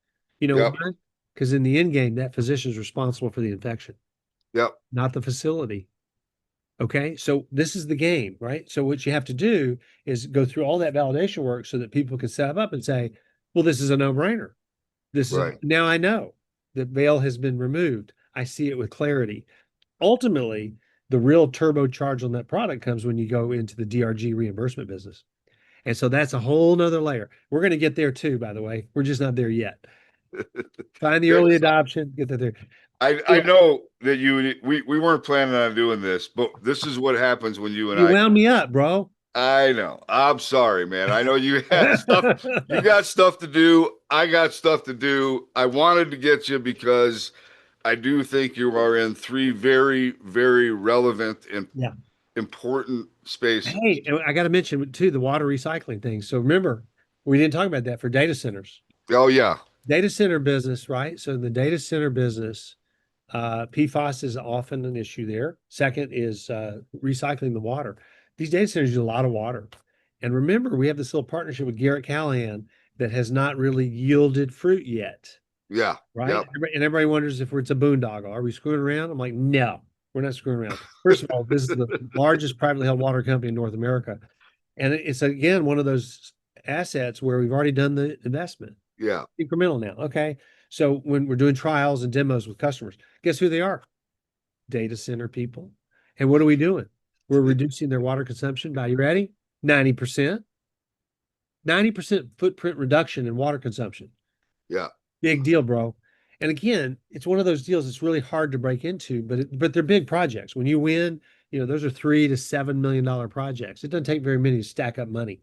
You know Yep. why? Because in the end game, that physician is responsible for the infection, Yep. not the facility. Okay, so this is the game, right? So what you have to do is go through all that validation work so that people can set up and say, well, this is a no-brainer. This is Right. now I know the veil has been removed. I see it with clarity. Ultimately, the real turbocharge on that product comes when you go into the DRG reimbursement business. And so that's a whole nother layer. We're going to get there too, by the way. We're just not there yet. Find the early That's, adoption, get that there. I Yeah, know that we weren't planning on doing this, but this is what happens when you and you I. wound me up, bro. I know. I'm sorry, man. I know you had stuff. You got stuff to do. I got stuff to do. I wanted to get you because I do think you are in three very, very relevant and Yeah. important spaces. Hey, and I got to mention too the water recycling thing. So remember, we didn't talk about that for data centers. Oh yeah, Data center business, right? So in the data center business, PFAS is often an issue there. Second is recycling the water. These data centers use a lot of water. And remember, we have this little partnership with Garrett Callahan that has not really yielded fruit yet, yeah, right? yep, And everybody wonders if it's a boondoggle. Are we screwing around? I'm like, no, we're not screwing around. First of all, this is the largest privately held water company in North America. And it's again one of those assets where we've already done the investment. yeah. Incremental now. Okay. So when we're doing trials and demos with customers, guess who they are? Data center people. And what are we doing? We're reducing their water consumption by, you ready? 90%. 90% footprint reduction in water consumption. Yeah, Big deal, bro. And again, it's one of those deals that's really hard to break into, but they're big projects. When you win, those are $3 to $7 million projects. It doesn't take very many to stack up money.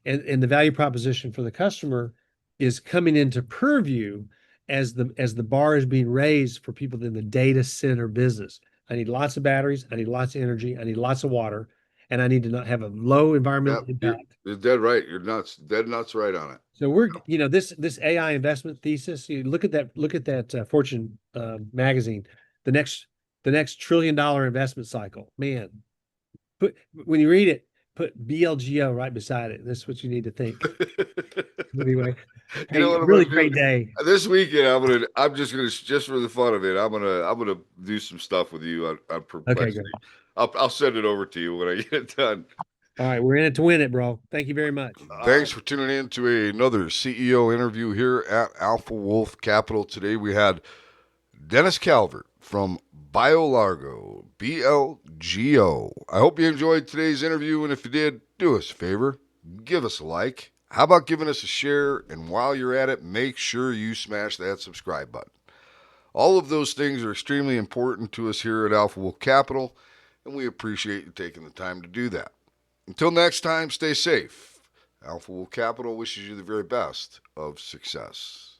And the value proposition for the customer is coming into purview as the bar is being raised for people in the data center business. I need lots of batteries, I need lots of energy, I need lots of water, and I need to not have a low yep. environmental You're impact. you're dead right. You're nuts. Dead nuts right on it. So this AI investment thesis. You look at that Fortune magazine, the next $1 trillion investment cycle. Man, put when you read it, put BLGO right beside it. This is what you need to think. Anyway, You know hey, what I'm really gonna do great day. this weekend? I'm just gonna just for the fun of it. I'm gonna do some stuff with you on Okay, perplexity. good. I'll send it over to you when I get it done. All right, we're in it to win it, bro. Thank you very much. Thanks for tuning in to another CEO interview here at Alpha Wolf Capital. Today we had Dennis Calvert from BioLargo, BLGO. I hope you enjoyed today's interview, and if you did, do us a favor, give us a like. How about giving us a share? And while you're at it, make sure you smash that subscribe button. All of those things are extremely important to us here at Alpha Wolf Capital, and we appreciate you taking the time to do that. Until next time, stay safe. Alpha Wolf Capital wishes you the very best of success.